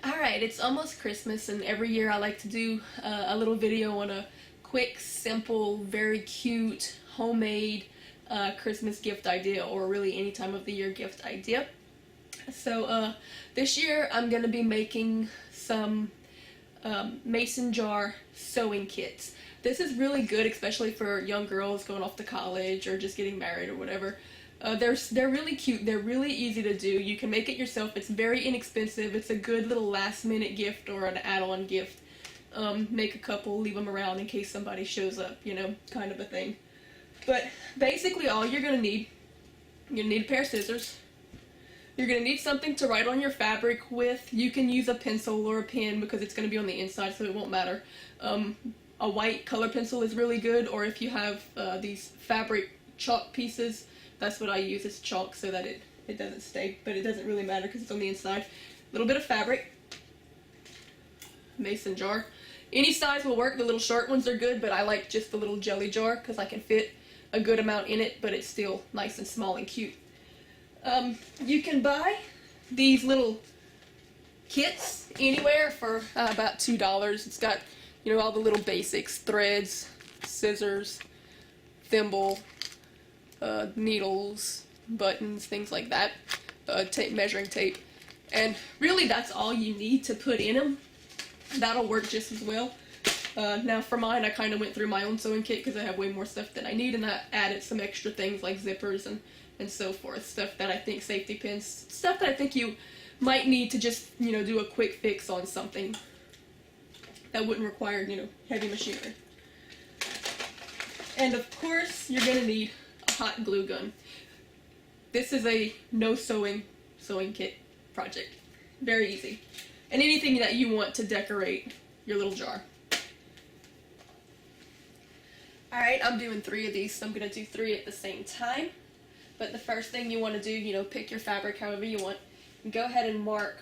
Alright, it's almost Christmas, and every year I like to do a little video on a quick, simple, very cute, homemade Christmas gift idea, or really any time of the year gift idea. So this year I'm going to be making some mason jar sewing kits. This is really good, especially for young girls going off to college or just getting married or whatever. They're really cute. They're really easy to do. You can make it yourself. It's very inexpensive. It's a good little last minute gift or an add-on gift. Make a couple, leave them around in case somebody shows up, you know, kind of a thing. But basically all you're going to need a pair of scissors. You're going to need something to write on your fabric with. You can use a pencil or a pen because it's going to be on the inside, so it won't matter. A white color pencil is really good, or if you have these fabric chalk pieces, that's what I use as chalk so that it doesn't stay, but it doesn't really matter because it's on the inside. A little bit of fabric, mason jar. Any size will work. The little short ones are good, but I like just the little jelly jar because I can fit a good amount in it, but it's still nice and small and cute. You can buy these little kits anywhere for about $2. It's got, you know, all the little basics: threads, scissors, thimble, needles, buttons, things like that, tape, measuring tape, and really that's all you need to put in them. That'll work just as well. Now for mine, I kind of went through my own sewing kit because I have way more stuff than I need, and I added some extra things like zippers and so forth, stuff that I think, safety pins, stuff that I think you might need to just, you know, do a quick fix on something that wouldn't require, you know, heavy machinery. And of course, you're going to need a hot glue gun. This is a no sewing kit project. Very easy. And anything that you want to decorate your little jar. Alright, I'm doing 3 of these, so I'm going to do 3 at the same time. But the first thing you want to do, you know, pick your fabric however you want. And go ahead and mark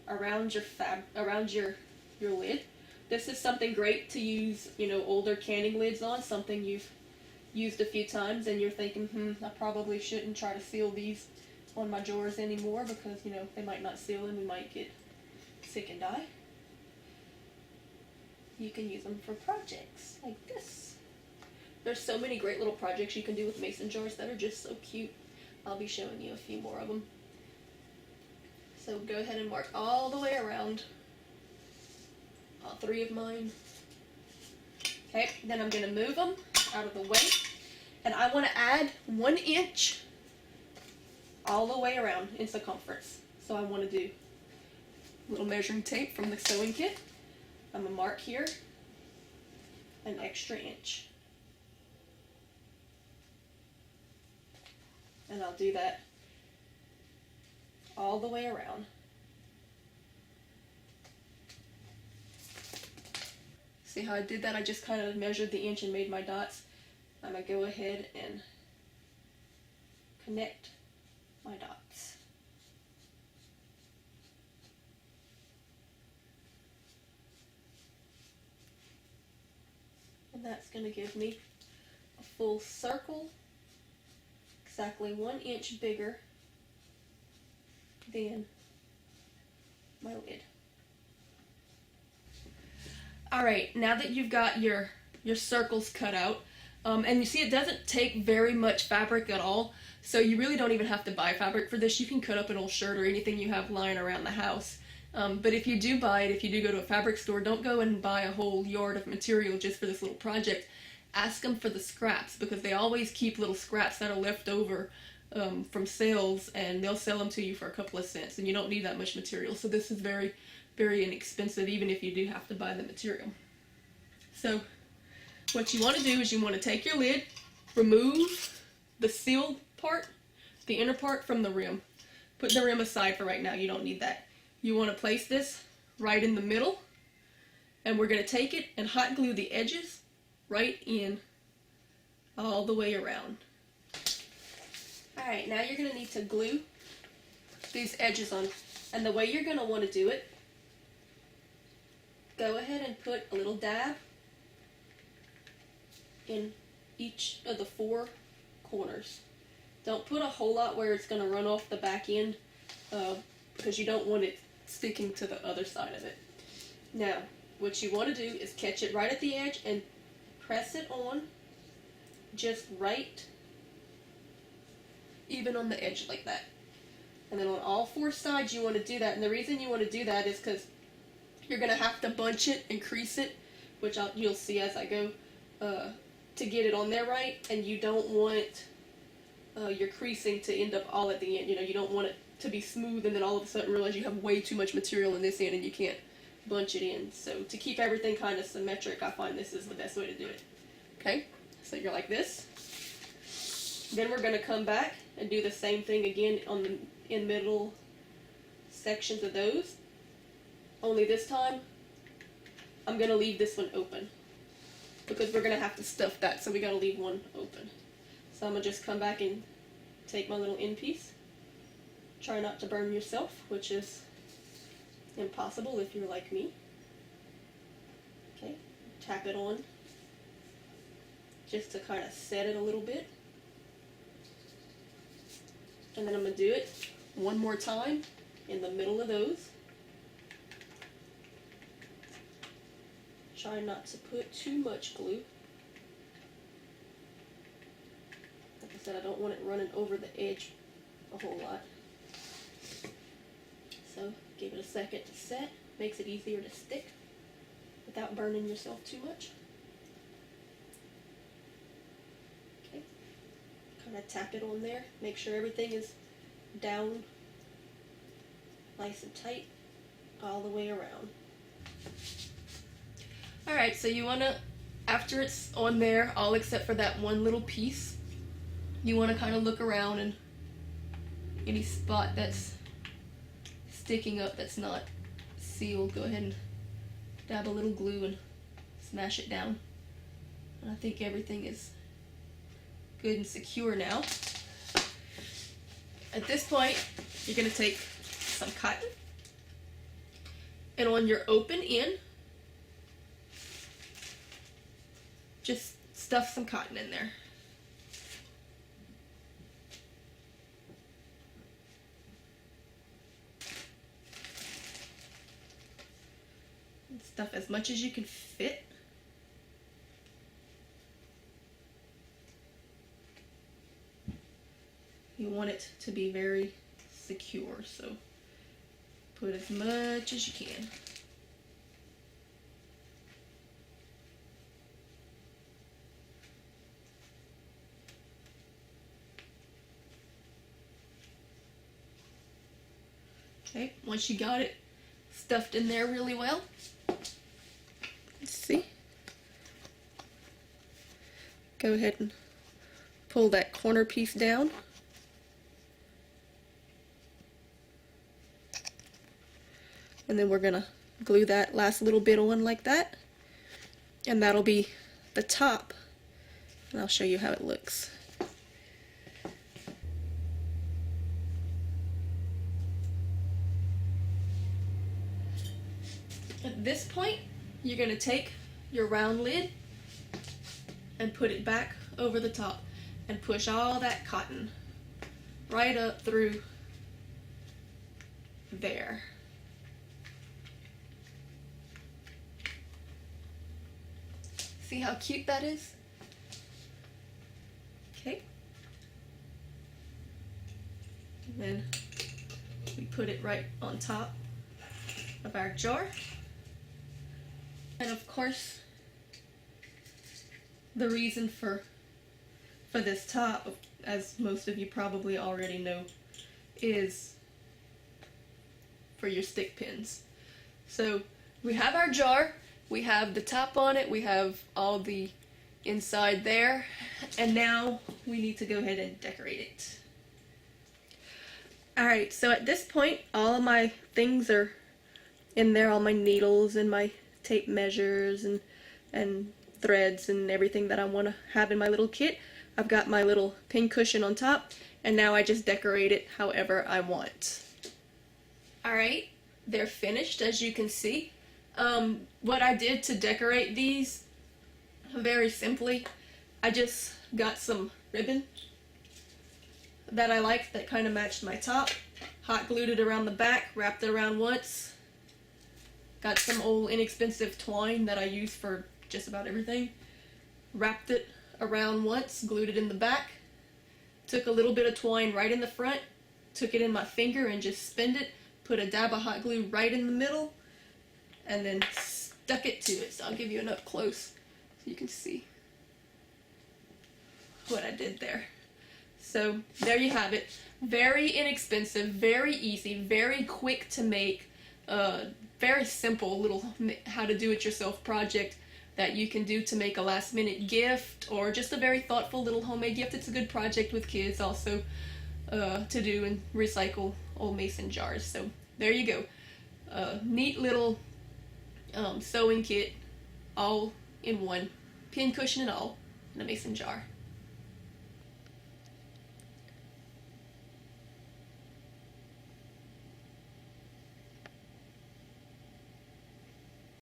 around your lid. This is something great to use, you know, older canning lids on, something you've used a few times and you're thinking, I probably shouldn't try to seal these on my drawers anymore because, you know, they might not seal and we might get sick and die. You can use them for projects like this. There's so many great little projects you can do with mason jars that are just so cute. I'll be showing you a few more of them. So go ahead and mark all the way around. All 3 of mine. Okay, then I'm going to move them out of the way. And I want to add 1 inch all the way around in circumference. So I want to do a little measuring tape from the sewing kit. I'm going to mark here an extra inch. And I'll do that all the way around. See how I did that? I just kind of measured the inch and made my dots. I'm going to go ahead and connect my dots. And that's going to give me a full circle, exactly 1 inch bigger than my lid. Alright, now that you've got your circles cut out, and you see it doesn't take very much fabric at all, so you really don't even have to buy fabric for this. You can cut up an old shirt or anything you have lying around the house. But if you do buy it, if you do go to a fabric store, don't go and buy a whole yard of material just for this little project. Ask them for the scraps, because they always keep little scraps that are left over from sales, and they'll sell them to you for a couple of cents, and you don't need that much material. So this is very, very inexpensive, even if you do have to buy the material. So what you want to do is you want to take your lid, remove the sealed part, the inner part, from the rim. Put the rim aside for right now, you don't need that. You want to place this right in the middle, and we're going to take it and hot glue the edges right in all the way around. Alright, now you're going to need to glue these edges on, and the way you're going to want to do it, go ahead and put a little dab in each of the 4 corners. Don't put a whole lot where it's going to run off the back end, because you don't want it sticking to the other side of it. Now, what you want to do is catch it right at the edge and press it on just right, even on the edge like that. And then on all four sides you want to do that. And the reason you want to do that is because you're going to have to bunch it and crease it, which you'll see as I go, to get it on there right. And you don't want your creasing to end up all at the end. You know, you don't want it to be smooth and then all of a sudden realize you have way too much material in this end and you can't bunch it in. So to keep everything kind of symmetric, I find this is the best way to do it. Okay, so you're like this. Then we're going to come back and do the same thing again on the in middle sections of those. Only this time, I'm going to leave this one open because we're going to have to stuff that, so we got to leave one open. So I'm going to just come back and take my little end piece. Try not to burn yourself, which is impossible if you're like me. Okay, tap it on just to kind of set it a little bit. And then I'm going to do it one more time in the middle of those. Try not to put too much glue. Like I said, I don't want it running over the edge a whole lot. So give it a second to set. Makes it easier to stick without burning yourself too much. Okay. Kind of tap it on there. Make sure everything is down nice and tight all the way around. Alright, so you want to, after it's on there, all except for that one little piece, you want to kind of look around and any spot that's sticking up that's not sealed, go ahead and dab a little glue and smash it down. And I think everything is good and secure now. At this point, you're going to take some cotton, and on your open end, just stuff some cotton in there. And stuff as much as you can fit. You want it to be very secure, so put as much as you can. Okay, once you got it stuffed in there really well, let's see, go ahead and pull that corner piece down. And then we're gonna glue that last little bit on like that. And that'll be the top. And I'll show you how it looks. At this point, you're gonna take your round lid and put it back over the top and push all that cotton right up through there. See how cute that is? Okay. And then we put it right on top of our jar. And of course, the reason for this top, as most of you probably already know, is for your stick pins. So we have our jar. We have the top on it, we have all the inside there, and now we need to go ahead and decorate it. Alright, so at this point, all of my things are in there, all my needles and my tape measures and threads and everything that I want to have in my little kit. I've got my little pin cushion on top, and now I just decorate it however I want. Alright, they're finished, as you can see. What I did to decorate these, very simply, I just got some ribbon that I liked that kind of matched my top, hot glued it around the back, wrapped it around once. Got some old inexpensive twine that I use for just about everything. Wrapped it around once, glued it in the back. Took a little bit of twine right in the front, took it in my finger and just spinned it, put a dab of hot glue right in the middle, and then stuck it to it. So I'll give you an up close so you can see what I did there. So there you have it. Very inexpensive, very easy, very quick to make, very simple little how to do it yourself project that you can do to make a last minute gift or just a very thoughtful little homemade gift. It's a good project with kids also to do and recycle old mason jars. So there you go. Neat little sewing kit all in one, pin cushion and all in a mason jar.